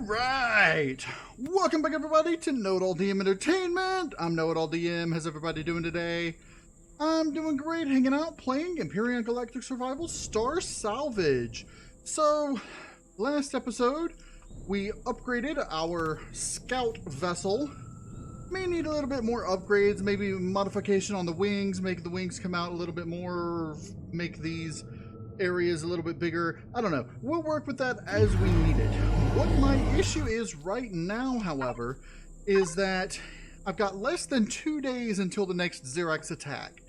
Alright, welcome back everybody to KnowItAllDM Entertainment. I'm KnowItAllDM. How's everybody doing today? I'm doing great, hanging out, playing Empyrion Galactic Survival Star Salvage. So, last episode, we upgraded our scout vessel. May need a little bit more upgrades, maybe modification on the wings, make the wings come out a little bit more, make these areas a little bit bigger. I don't know. We'll work with that as we need it. What my issue is right now, however, is that I've got less than 2 days until the next Xerax attack.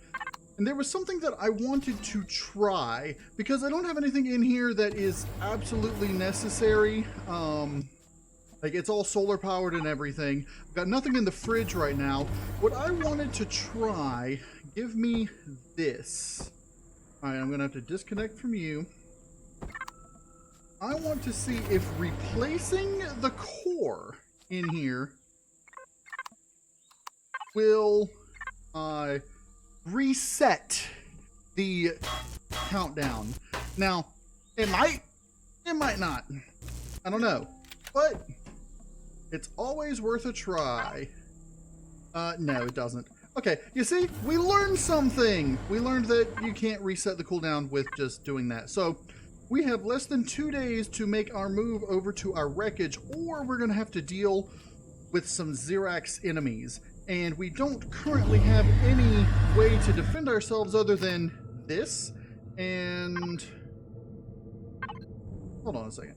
And there was something that I wanted to try, because I don't have anything in here that is absolutely necessary. Like, it's all solar powered and everything. I've got nothing in the fridge right now. What I wanted to try, give me this. Alright, I'm going to have to disconnect from you. I want to see if replacing the core in here will reset the countdown. Now, it might not. I don't know. But it's always worth a try. No, it doesn't. Okay, you see, we learned something. We learned that you can't reset the cooldown with just doing that. So we have less than 2 days to make our move over to our wreckage, or we're going to have to deal with some Xerax enemies. And we don't currently have any way to defend ourselves other than this. And hold on a second.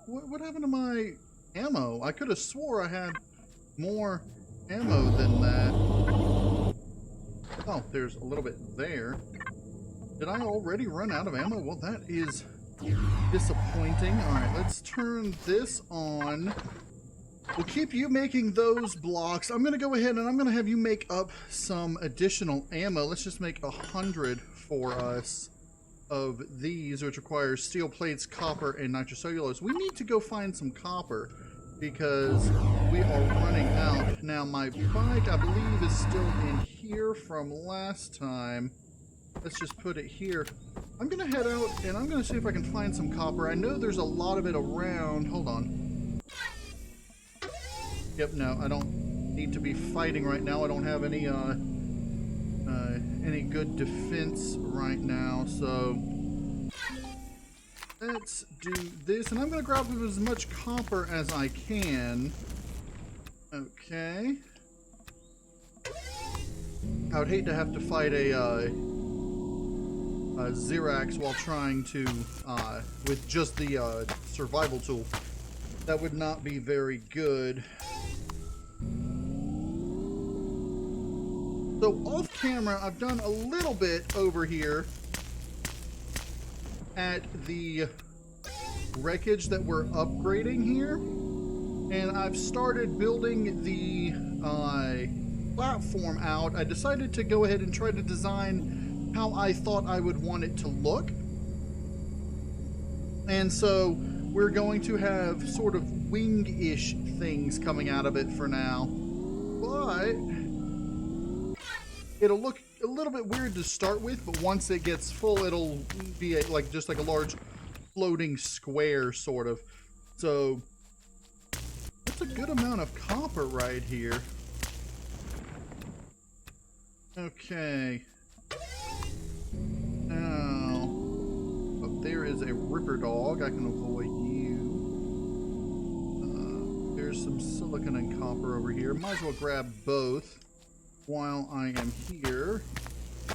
What happened to my ammo? I could have swore I had more ammo than that. Oh, there's a little bit there. Did I already run out of ammo? Well, that is disappointing. Alright, let's turn this on. We'll keep you making those blocks. I'm going to go ahead and I'm going to have you make up some additional ammo. Let's just make 100 for us of these, which requires steel plates, copper, and nitrocellulose. We need to go find some copper because we are running out. Now, my bike, I believe, is still in here from last time. Let's just put it here. I'm going to head out, and I'm going to see if I can find some copper. I know there's a lot of it around. Hold on. Yep, no, I don't need to be fighting right now. I don't have any good defense right now, so let's do this, and I'm going to grab as much copper as I can. Okay. I would hate to have to fight a Xerax while trying to, with just the survival tool. That would not be very good. So off camera, I've done a little bit over here at the wreckage that we're upgrading here, and I've started building the platform out. I decided to go ahead and try to design how I thought I would want it to look, and so we're going to have sort of wing-ish things coming out of it for now, but it'll look a little bit weird to start with, but once it gets full, it'll be just like a large floating square, sort of. So that's a good amount of copper right here. Okay. Now, oh, there is a ripper dog. I can avoid you. There's some silicon and copper over here. Might as well grab both while I am here. I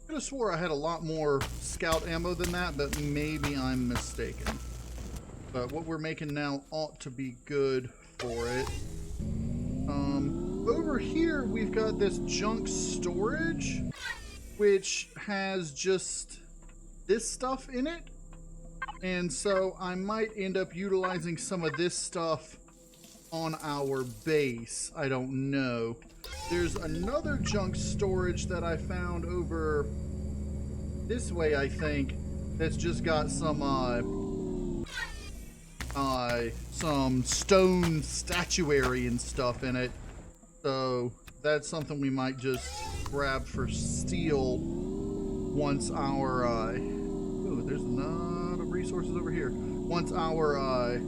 could have swore I had a lot more scout ammo than that, but maybe I'm mistaken. But what we're making now ought to be good for it. Over here we've got this junk storage, which has just this stuff in it. And so I might end up utilizing some of this stuff on our base. I don't know. There's another junk storage that I found over this way, I think, that's just got some stone statuary and stuff in it. So that's something we might just grab for steel once our Ooh, there's resources over here. Once our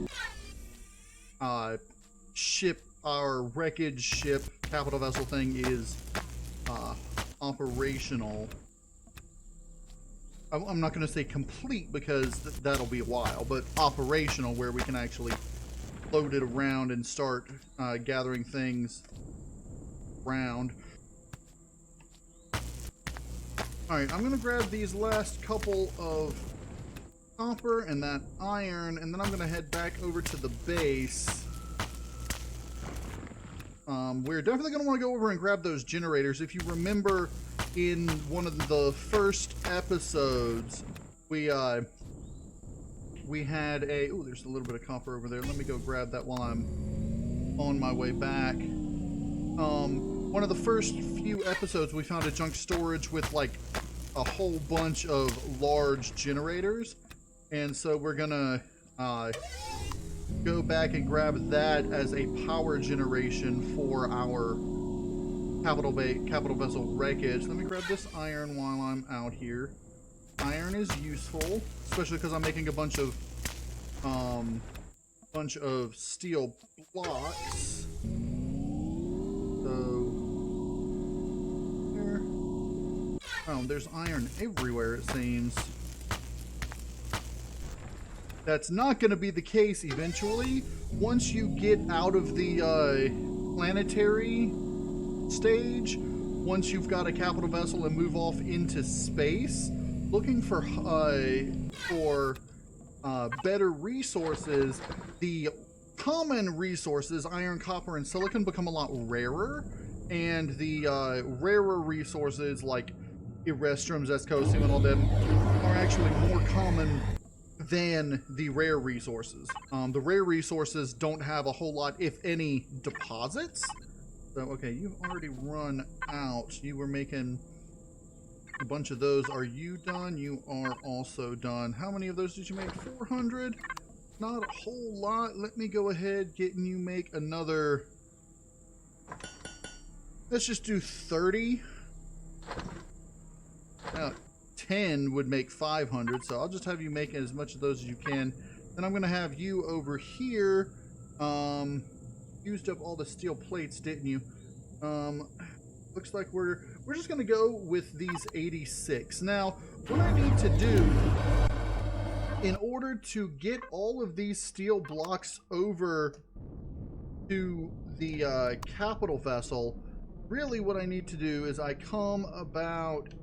ship, our wreckage ship, capital vessel thing is operational. I'm not going to say complete because that'll be a while, but operational where we can actually load it around and start gathering things around. Alright, I'm going to grab these last couple of copper and that iron, and then I'm going to head back over to the base. We're definitely going to want to go over and grab those generators. If you remember, in one of the first episodes, we had a... Oh, there's a little bit of copper over there. Let me go grab that while I'm on my way back. One of the first few episodes, we found a junk storage with like a whole bunch of large generators, and so we're gonna go back and grab that as a power generation for our capital vessel wreckage. Let me grab this iron while I'm out here. Iron is useful, especially because I'm making a bunch of steel blocks. So there. Oh, there's iron everywhere, it seems. That's not going to be the case eventually. Once you get out of the planetary stage, once you've got a capital vessel and move off into space, looking for better resources, the common resources, iron, copper, and silicon, become a lot rarer, and the rarer resources like Erestrums, Escosium, and all them are actually more common than the rare resources. The rare resources don't have a whole lot, if any, deposits. So, okay, you've already run out. You were making a bunch of those. Are you done? You are also done. How many of those did you make? 400? Not a whole lot. Let me go ahead, getting you make another... Let's just do 30. 10 would make 500, so I'll just have you make as much of those as you can. Then I'm going to have you over here. Used up all the steel plates, didn't you? Looks like we're just going to go with these 86. Now, what I need to do in order to get all of these steel blocks over to the capital vessel, really what I need to do is I come about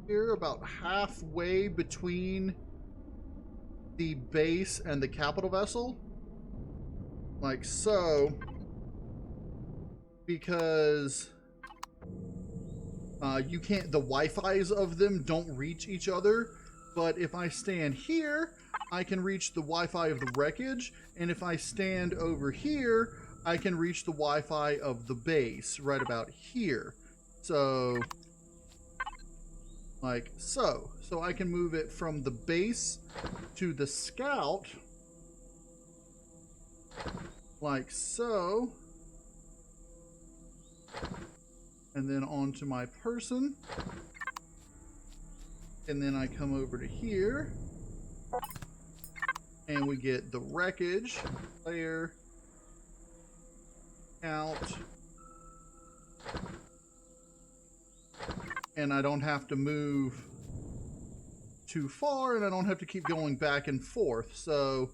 here, about halfway between the base and the capital vessel, like so, because you can't, the Wi-Fi's of them don't reach each other, but if I stand here, I can reach the Wi-Fi of the wreckage, and if I stand over here, I can reach the Wi-Fi of the base, right about here. So, like so. So I can move it from the base to the scout, like so. And then onto my person. And then I come over to here. And we get the wreckage, player, out. And I don't have to move too far, and I don't have to keep going back and forth. So,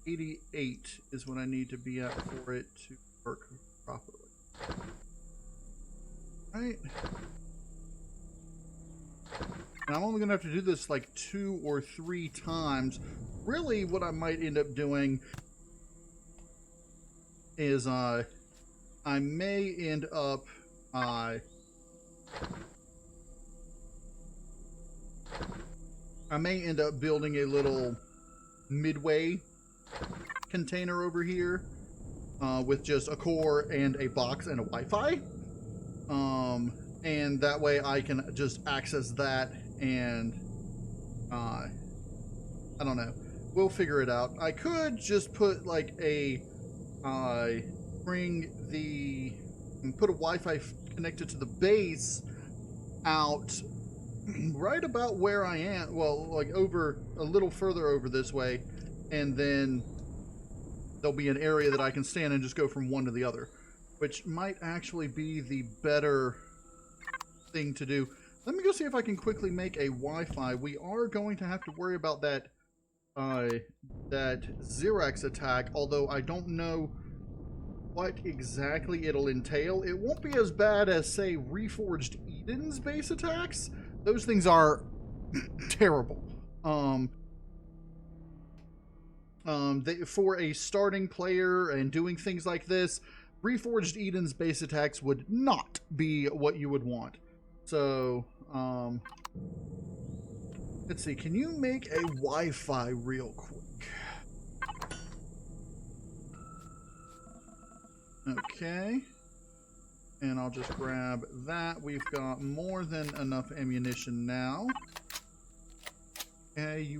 88 is what I need to be at for it to work properly. Right? And I'm only going to have to do this like 2 or 3 times. Really, what I might end up doing is, I may end up, I may end up building a little midway container over here with just a core and a box and a Wi-Fi. And that way I can just access that, and I don't know. We'll figure it out. I could just put like a put a Wi-Fi connected to the base out. right about where I am. Well, like over a little further over this way, and then there'll be an area that I can stand and just go from one to the other, which might actually be the better thing to do. Let me go see if I can quickly make a Wi-Fi. We are going to have to worry about that Xerax attack, although I don't know what exactly it'll entail. It won't be as bad as, say, Reforged Eden's base attacks. Those things are terrible. For a starting player and doing things like this, Reforged Eden's base attacks would not be what you would want. So, let's see. Can you make a Wi-Fi real quick? Okay. And I'll just grab that. We've got more than enough ammunition now. Okay,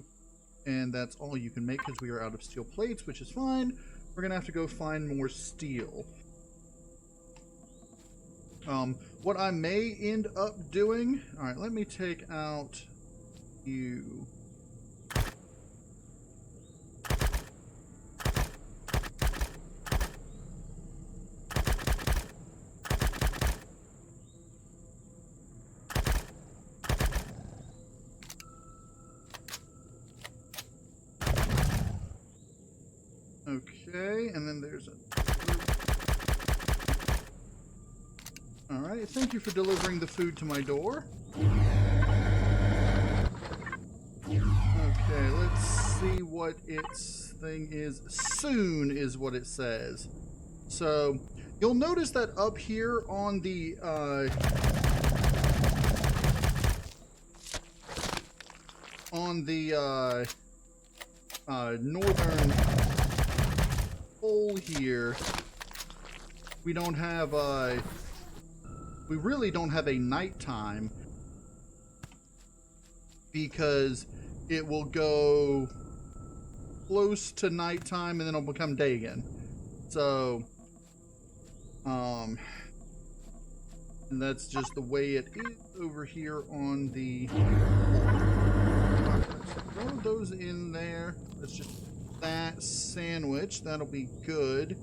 and that's all you can make because we are out of steel plates, which is fine. We're gonna have to go find more steel. What I may end up doing... Alright, let me take out you. Okay, and then there's a... Alright, thank you for delivering the food to my door. Okay, let's see what its thing is. Soon is what it says. So, you'll notice that up here on the, northern pole here, we don't have, we really don't have a nighttime, because it will go close to nighttime and then it'll become day again. So, and that's just the way it is over here on the... Throw those in there. Let's just... that sandwich. That'll be good.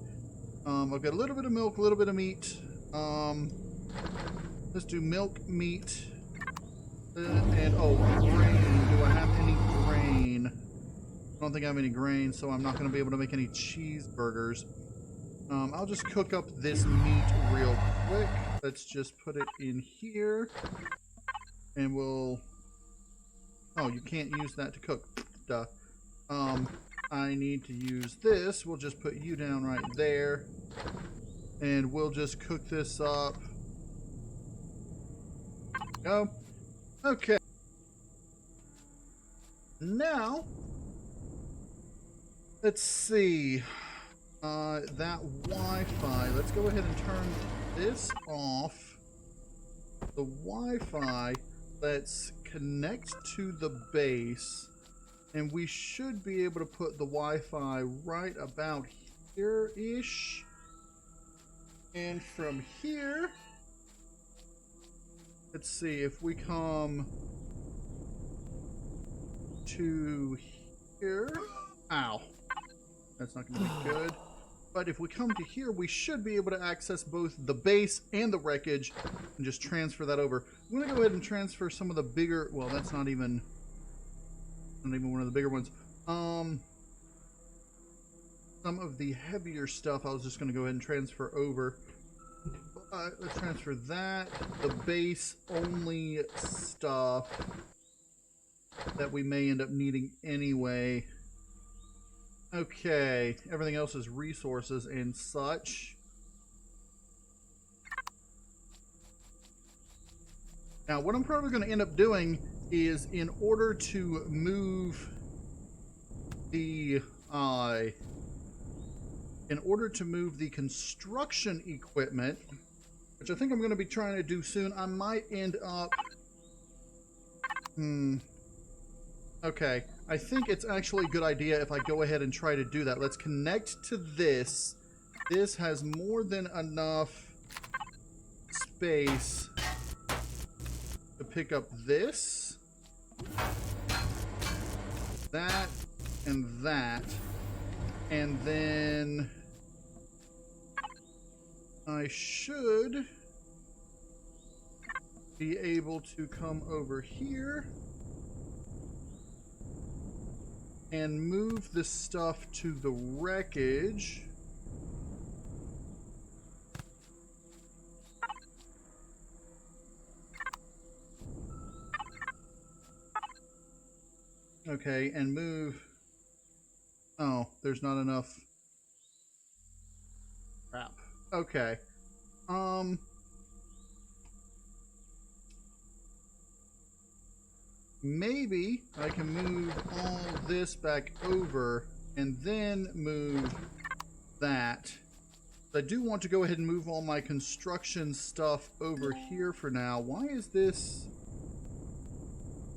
I've got a little bit of milk, a little bit of meat. Let's do milk, meat, and oh, grain. Do I have any grain? I don't think I have any grain, so I'm not going to be able to make any cheeseburgers. I'll just cook up this meat real quick. Let's just put it in here, and we'll... Oh, you can't use that to cook. Duh. I need to use this. We'll just put you down right there. And we'll just cook this up. Go. Okay. Now, let's see. That Wi-Fi. Let's go ahead and turn this off. The Wi-Fi. Let's connect to the base. And we should be able to put the Wi-Fi right about here-ish. And from here, let's see, if we come to here, ow, that's not going to be good. But if we come to here, we should be able to access both the base and the wreckage and just transfer that over. I'm going to go ahead and transfer some of the bigger, well, that's not even one of the bigger ones. Some of the heavier stuff I was just going to go ahead and transfer over. Let's transfer that. The base only stuff that we may end up needing anyway. Okay, everything else is resources and such. Now, what I'm probably going to end up doing is, in order to move the construction equipment, which I think I'm going to be trying to do soon, I might end up... Okay, I think it's actually a good idea if I go ahead and try to do that. Let's connect to this. This has more than enough space to pick up this, that, and that. And then I should be able to come over here and move the stuff to the wreckage. Okay, and move. Oh, there's not enough. Crap. Okay. Maybe I can move all this back over and then move that. I do want to go ahead and move all my construction stuff over here for now. Why is this?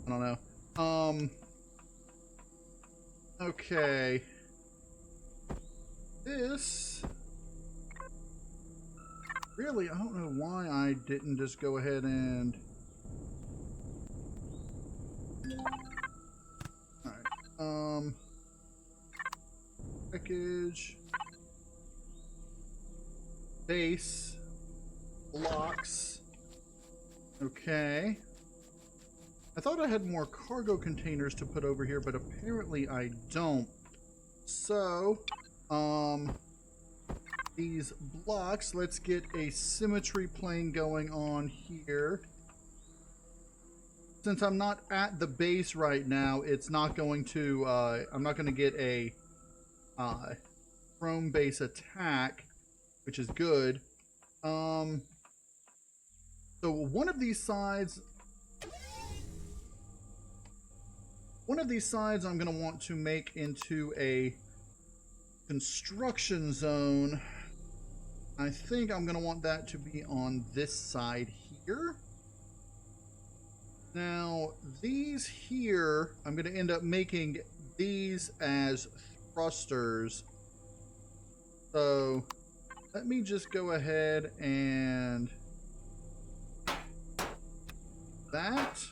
I don't know. Okay. This... Really, I don't know why I didn't just go ahead and... Alright, package, base, blocks, okay. I thought I had more cargo containers to put over here, but apparently I don't. So, these blocks, let's get a symmetry plane going on here. Since I'm not at the base right now, it's not going to, I'm not going to get a chrome base attack, which is good. So one of these sides I'm going to want to make into a construction zone. I think I'm going to want that to be on this side here. Now, these here, I'm going to end up making these as thrusters. So, let me just go ahead and that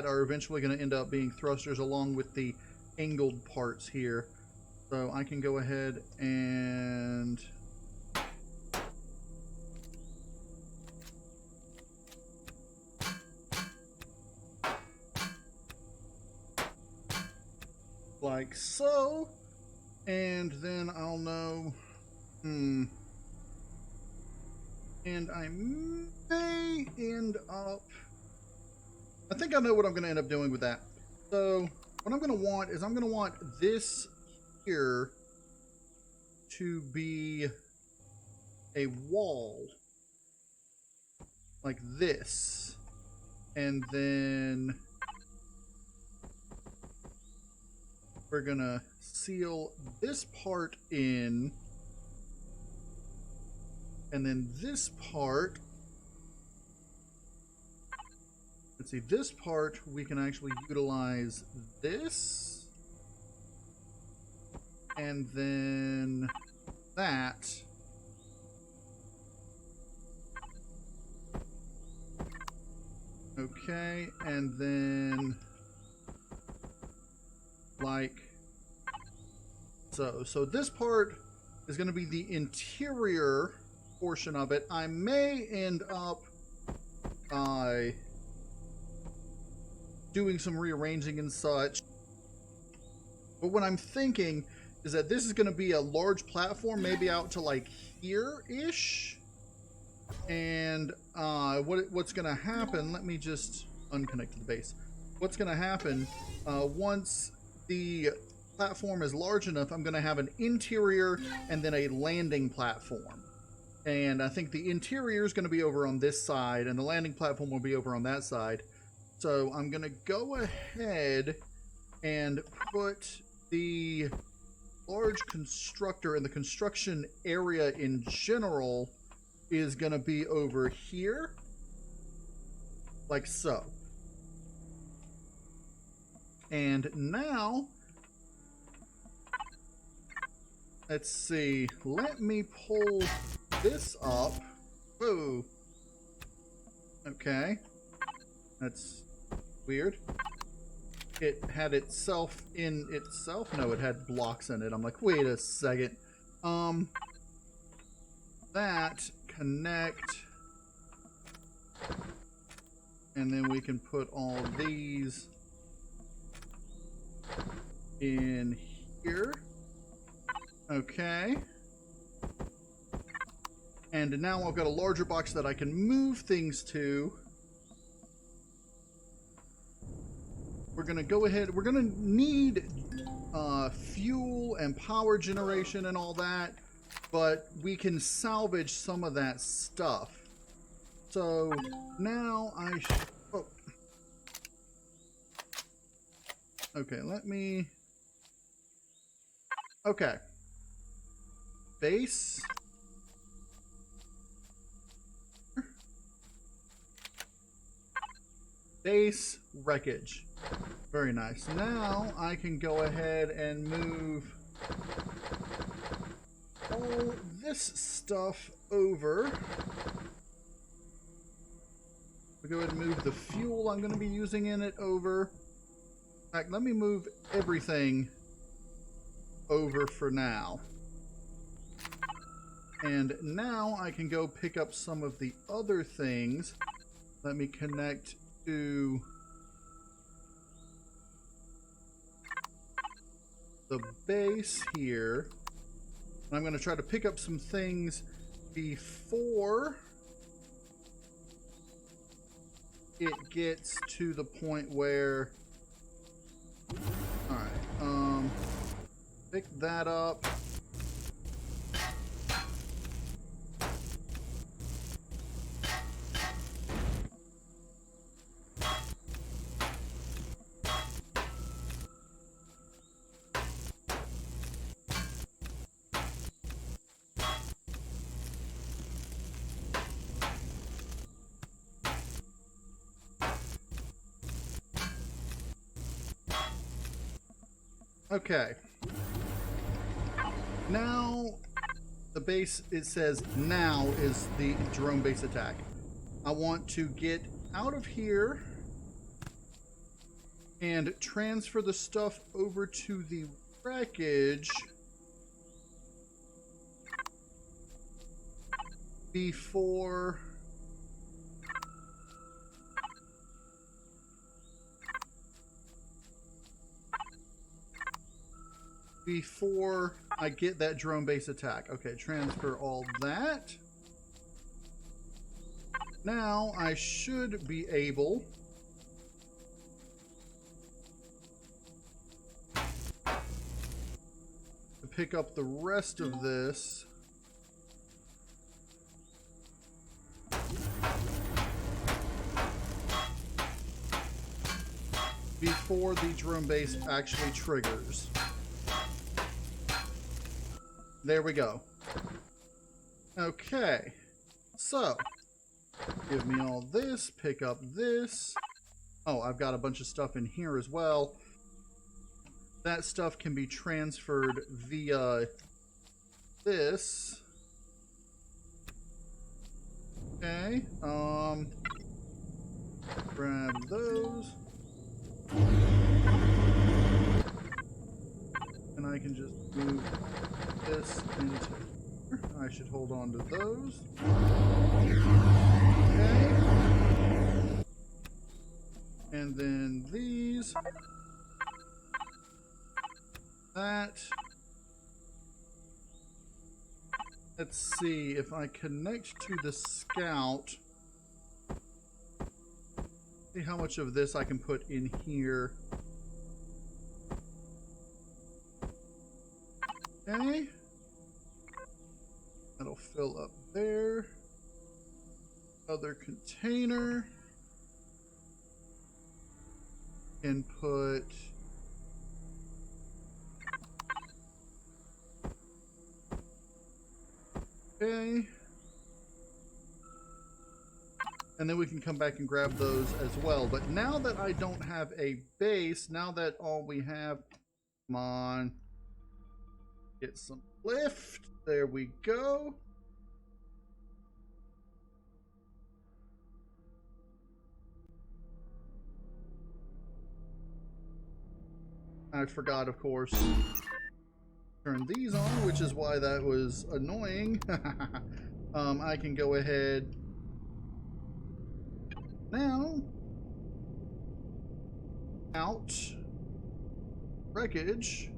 are eventually going to end up being thrusters along with the angled parts here. So, I can go ahead and... like so, and then I'll know, and I may end up, I think I know what I'm going to end up doing with that. So what I'm going to want is I'm going to want this here to be a wall like this, and then we're gonna seal this part in, and then this part, let's see, this part we can actually utilize this, and then that. Okay, and then like so. So this part is going to be the interior portion of it. I may end up doing some rearranging and such. But what I'm thinking is that this is going to be a large platform, maybe out to like here-ish. And what's going to happen, let me just unconnect to the base. What's going to happen once the platform is large enough, I'm going to have an interior and then a landing platform. And I think the interior is going to be over on this side, and the landing platform will be over on that side. So I'm going to go ahead and put the large constructor, and the construction area in general is going to be over here, like so. And now, let's see, let me pull this up. Whoa. Okay. That's weird. It had itself in itself? No, it had blocks in it. I'm like, wait a second. That connect. And then we can put all these in here. Okay. And now I've got a larger box that I can move things to. We're going to go ahead. We're going to need fuel and power generation and all that. But we can salvage some of that stuff. So now I should... Oh. Okay, let me... Okay. Base. Base wreckage. Very nice. Now I can go ahead and move all this stuff over. We'll go ahead and move the fuel I'm going to be using in it over. In fact, let me move everything over for now. And now I can go pick up some of the other things. Let me connect to the base here. I'm going to try to pick up some things before it gets to the point where... Alright, pick that up. Okay. Now, the base, it says now is the drone base attack. I want to get out of here and transfer the stuff over to the wreckage before... before I get that drone base attack. Okay, transfer all that. Now I should be able to pick up the rest of this. Before the drone base actually triggers. There we go. Okay. So, give me all this, pick up this. Oh, I've got a bunch of stuff in here as well. That stuff can be transferred via this. Okay. Grab those. And I can just move this into here. I should hold on to those. Okay. And then these. That. Let's see if I connect to the scout. See how much of this I can put in here. Okay. That'll fill up there. Other container. And put... Okay. And then we can come back and grab those as well. But now that I don't have a base, now that all we have... Come on. Get some lift. There we go. I forgot, of course, turn these on, which is why that was annoying. I can go ahead now, out, wreckage,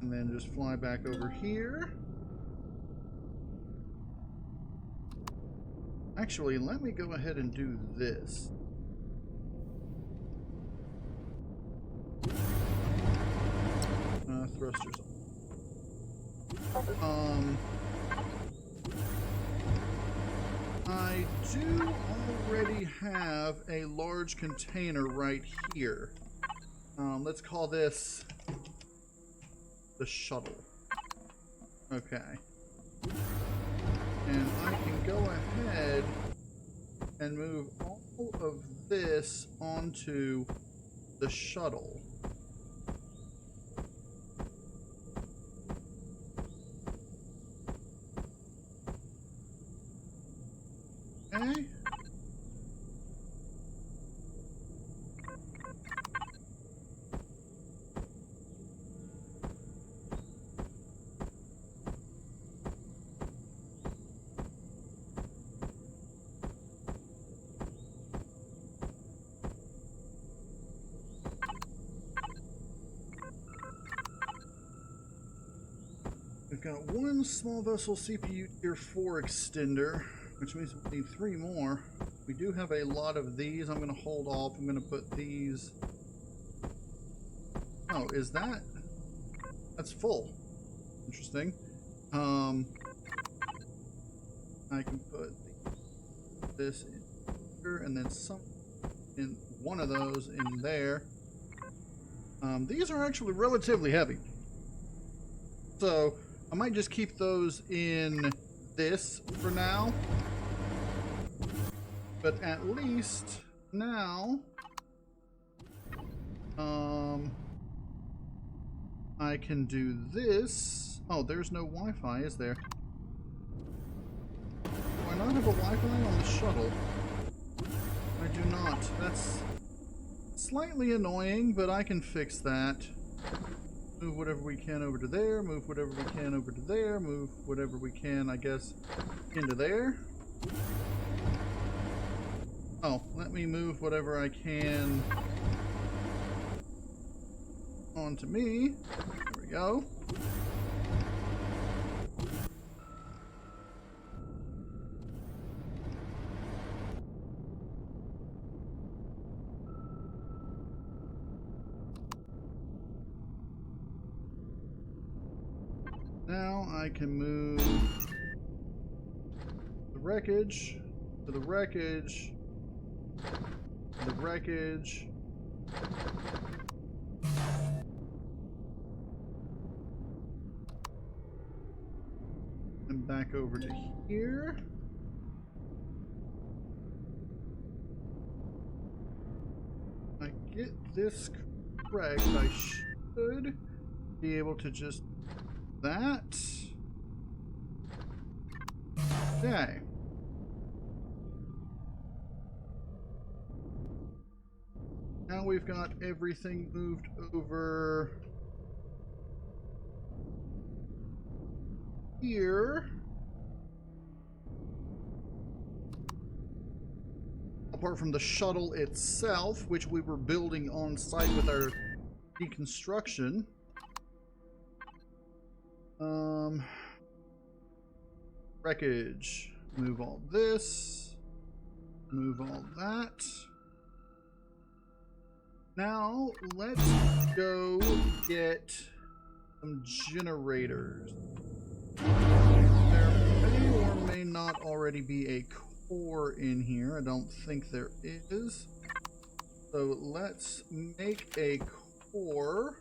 and then just fly back over here. Actually, let me go ahead and do this. Thrusters on. I do already have a large container right here. Let's call this the shuttle. Okay. And I can go ahead and move all of this onto the shuttle. Okay. We've got one small vessel CPU tier 4 extender, which means we need 3 more. We do have a lot of these. I'm going to hold off. I'm going to put these... Oh, is that... That's full. Interesting. I can put this in here and then some in one of those in there. These are actually relatively heavy. So I might just keep those in this for now. But at least now I can do this. Oh, there's no Wi-Fi, is there? Do I not have a Wi-Fi on the shuttle? I do not. That's slightly annoying, but I can fix that. Move whatever we can over to there, move whatever we can over to there, move whatever we can, I guess, into there. Oh, let me move whatever I can onto me. There we go. Now I can move the wreckage to the wreckage to the wreckage. And back over to here. If I get this correct, I should be able to just that. Okay. Now we've got everything moved over here. Apart from the shuttle itself, which we were building on site with our deconstruction. Wreckage. Move all this. Move all that. Now, let's go get some generators. There may or may not already be a core in here. I don't think there is. So let's make a core.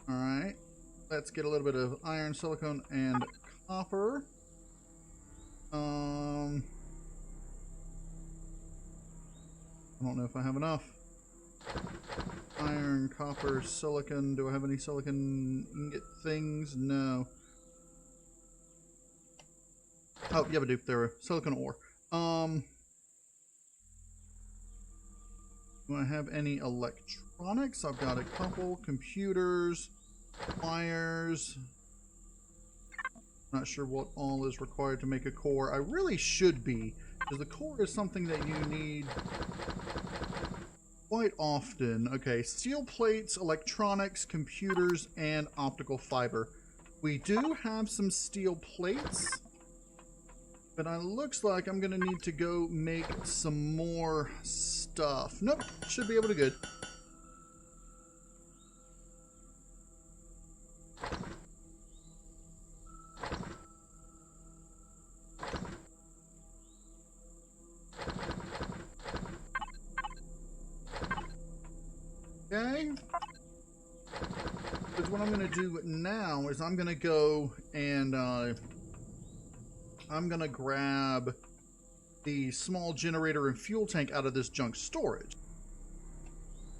Alright. Let's get a little bit of iron, silicone, and copper. I don't know if I have enough. Iron, copper, silicon. Do I have any silicon ingot things? No. Oh, yeah, but there were silicon ore. Do I have any electronics? I've got a couple computers, wires. Not sure what all is required to make a core. I really should be, because the core is something that you need quite often. Okay, steel plates, electronics, computers, and optical fiber. We do have some steel plates, but it looks like I'm going to need to go make some more stuff. Nope, should be able to good. Okay. Because what I'm going to do now is I'm going to go and I'm going to grab the small generator and fuel tank out of this junk storage.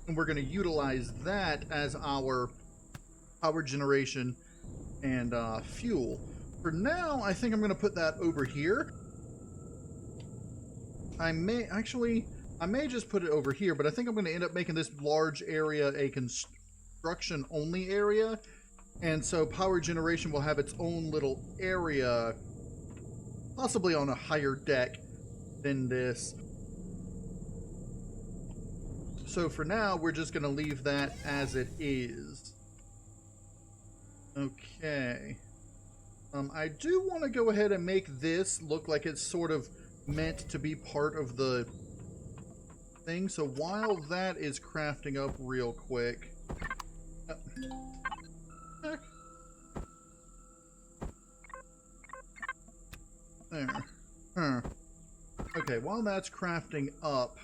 And we're going to utilize that as our power generation and fuel. For now, I think I'm going to put that over here. I may just put it over here, but I think I'm going to end up making this large area a construction only area. And so power generation will have its own little area, possibly on a higher deck than this. So for now, we're just going to leave that as it is. Okay. I do want to go ahead and make this look like it's sort of meant to be part of the thing. So while that is crafting up real quick. There. Huh. Okay, while that's crafting up,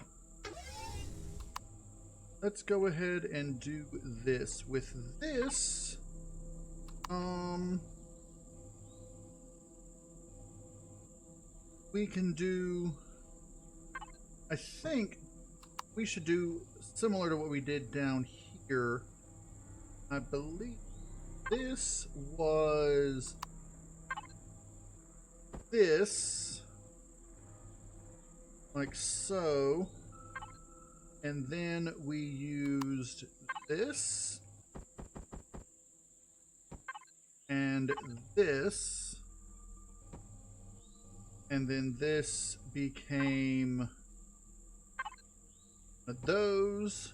let's go ahead and do this. With this, we can do, I think we should do similar to what we did down here. I believe this was this, like so, and then we used this and this, and then this became those,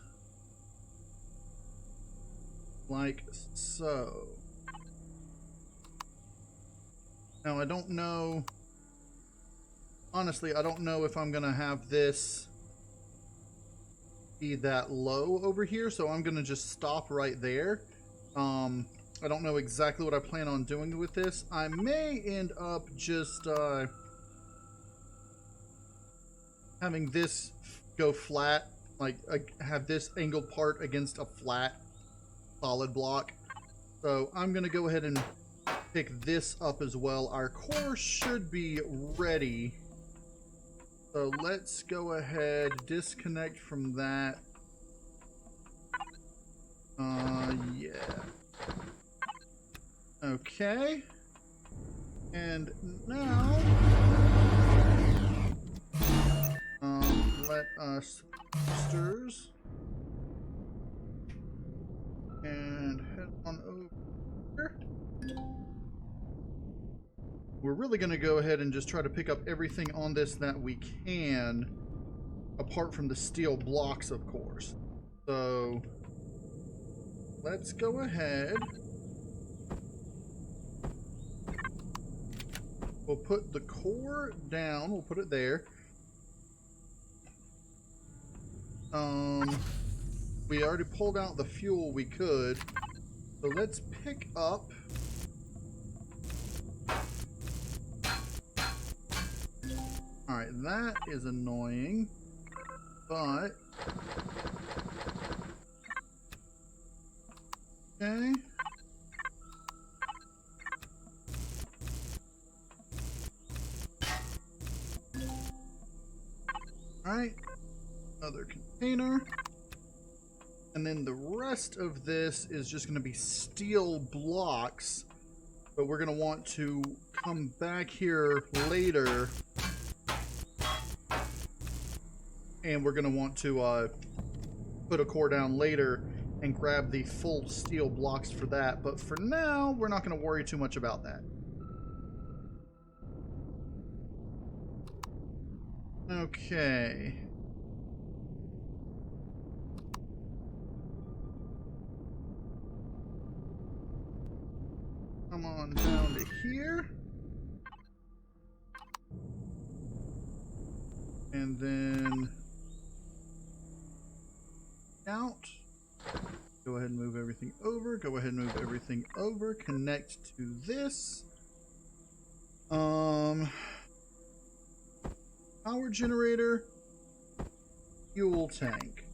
like so. Now I don't know, honestly I don't know if I'm gonna have this be that low over here, so I'm gonna just stop right there. I don't know exactly what I plan on doing with this. I may end up just having this go flat, like have this angled part against a flat solid block. So I'm gonna go ahead and pick this up as well. Our core should be ready. So let's go ahead, disconnect from that. Yeah. Okay. And now, let us stirs and head on over. We're really going to go ahead and just try to pick up everything on this that we can, apart from the steel blocks, of course. So let's go ahead. We'll put the core down. We'll put it there. We already pulled out the fuel we could. So let's pick up. Alright, that is annoying. But okay. Alright. Another container. And then the rest of this is just going to be steel blocks but we're going to want to come back here later, and we're going to want to put a core down later and grab the full steel blocks for that. But for now, we're not going to worry too much about that. Okay. Come on down to here. And then out. Go ahead and move everything over. Go ahead and move everything over. Connect to this. Power generator. Fuel tank.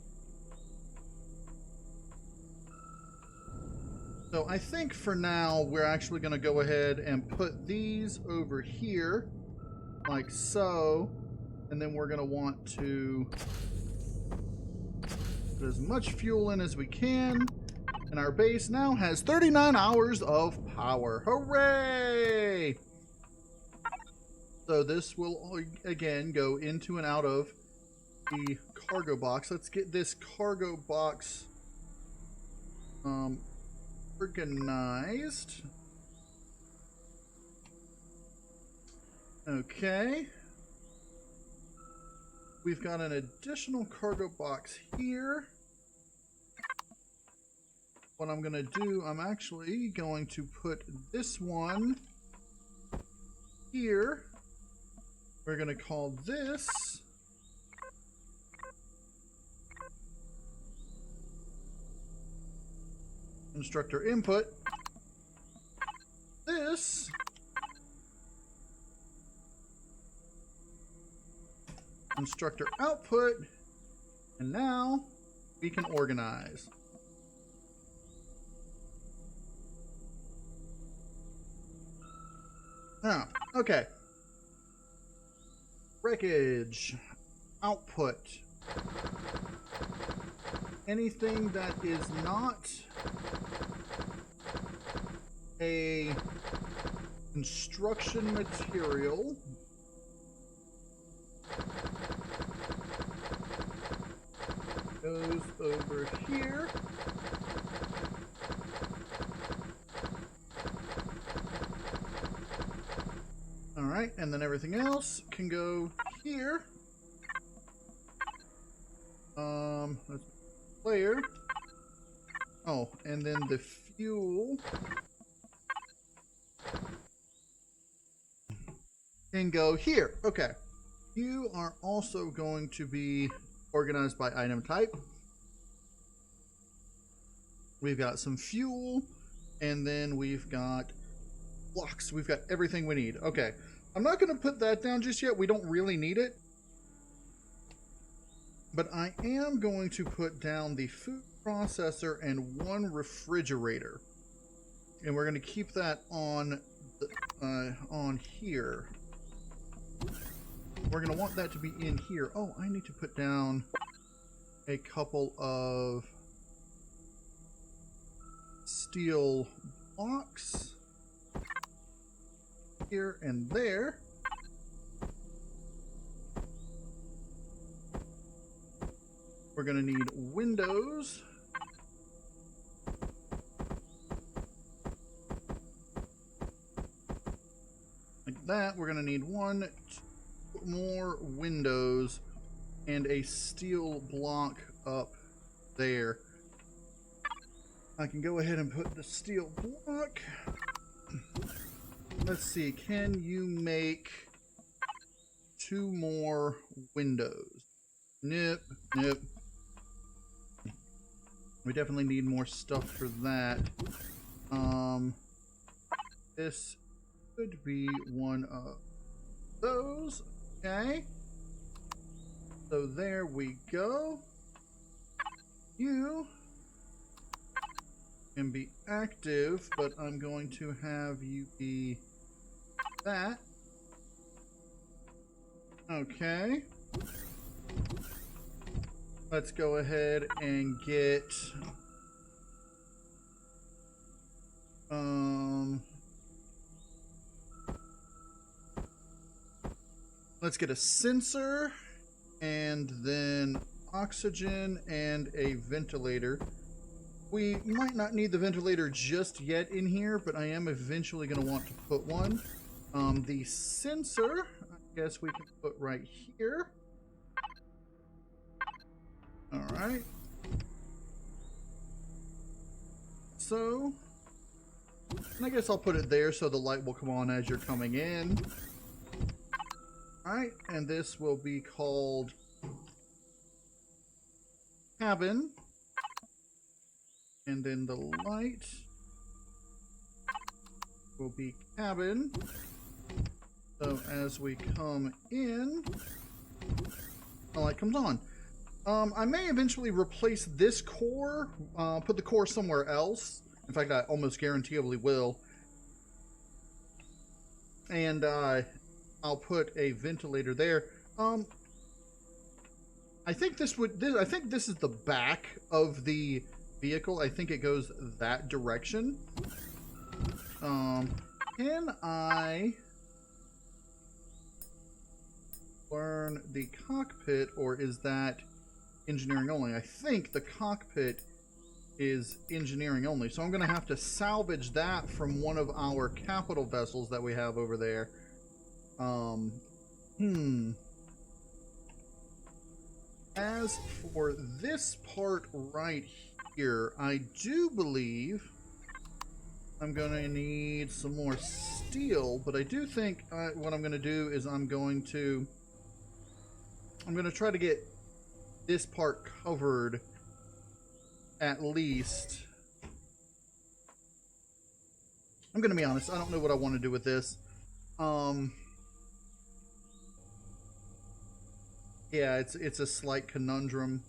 So I think for now we're actually going to go ahead and put these over here like so, and then we're going to want to put as much fuel in as we can, and our base now has 39 hours of power. Hooray! So this will again go into and out of the cargo box. Let's get this cargo box organized. Okay. We've got an additional cargo box here. What I'm going to do, I'm actually going to put this one here. We're going to call this instructor input. This instructor output. And now we can organize. Now, okay. Wreckage output. Anything that is not a construction material goes over here. All right, and then everything else can go here. Let's player. Oh, and then the fuel can go here. Okay. You are also going to be organized by item type. We've got some fuel, and then we've got blocks. We've got everything we need. Okay. I'm not going to put that down just yet. We don't really need it. But I am going to put down the food processor and one refrigerator. And we're going to keep that on here. We're going to want that to be in here. Oh, I need to put down a couple of steel blocks here and there. We're going to need windows. Like that. We're going to need one more windows and a steel block up there. I can go ahead and put the steel block. Let's see, can you make 2 more windows? Nope, nope. We definitely need more stuff for that. This could be one of those. Okay. So there we go. You can be active, but I'm going to have you be that. Okay. Let's go ahead and get Let's get a sensor, and then oxygen and a ventilator. We might not need the ventilator just yet in here, but I am eventually going to want to put one. The sensor, I guess we can put right here. Alright. So, and I guess I'll put it there so the light will come on as you're coming in. Alright, and this will be called cabin. And then the light will be cabin. So as we come in, the light comes on. I may eventually replace this core, put the core somewhere else. In fact, I almost guaranteeably will. And I'll put a ventilator there. I think this is the back of the vehicle. I think it goes that direction. Can I learn the cockpit, or is that engineering only? I think the cockpit is engineering only, so I'm going to have to salvage that from one of our capital vessels that we have over there. As for this part right here, I do believe I'm going to need some more steel, but I do think what I'm going to do is I'm going to try to get this part covered at least. I'm going to be honest, I don't know what I want to do with this. Yeah, it's a slight conundrum,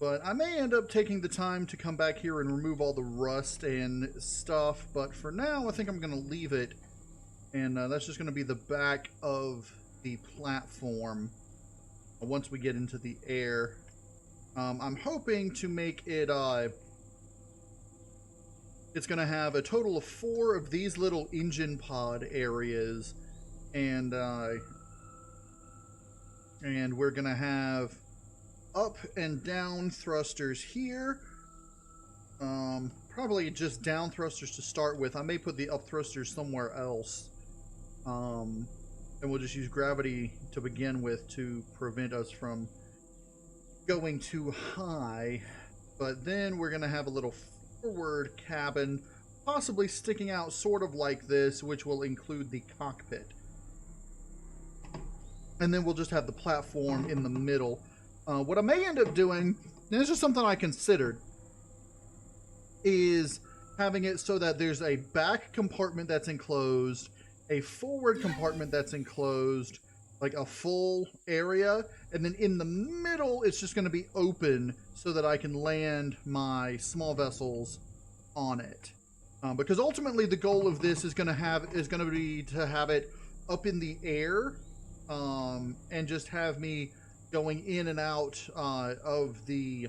but I may end up taking the time to come back here and remove all the rust and stuff, but for now I think I'm going to leave it, and that's just going to be the back of the platform once we get into the air. I'm hoping to make it, it's going to have a total of 4 of these little engine pod areas, and we're going to have up and down thrusters here. Probably just down thrusters to start with. I may put the up thrusters somewhere else. And we'll just use gravity to begin with to prevent us from going too high. But then we're going to have a little forward cabin, possibly sticking out sort of like this, which will include the cockpit. And then we'll just have the platform in the middle. What I may end up doing, and this is something I considered, is having it so that there's a back compartment that's enclosed, a forward compartment that's enclosed, like a full area, and then in the middle it's just going to be open so that I can land my small vessels on it. Because ultimately the goal of this is going to be to have it up in the air, and just have me going in and out of the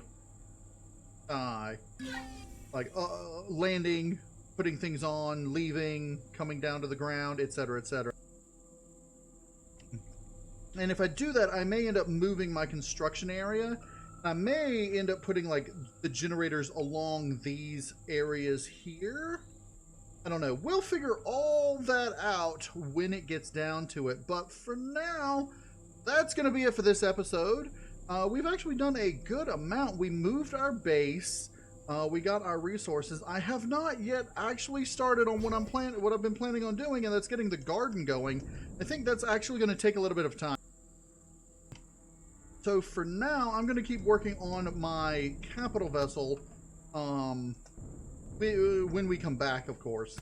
landing, putting things on, leaving, coming down to the ground, etc., etc. And if I do that, I may end up moving my construction area. I may end up putting like the generators along these areas here. I don't know. We'll figure all that out when it gets down to it. But for now, that's going to be it for this episode. We've actually done a good amount. We moved our base. We got our resources. I have not yet actually started on what I've been planning on doing, and that's getting the garden going. I think that's actually going to take a little bit of time. So for now, I'm going to keep working on my capital vessel when we come back, of course.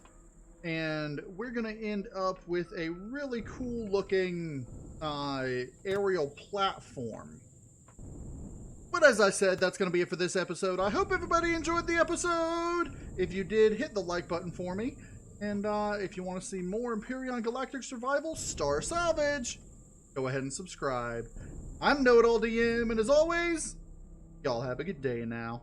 And we're going to end up with a really cool looking aerial platform. But as I said, that's going to be it for this episode. I hope everybody enjoyed the episode. If you did, hit the like button for me. And if you want to see more Empyrion Galactic Survival Star Salvage, go ahead and subscribe. I'm KnowItAllDM, and as always, y'all have a good day now.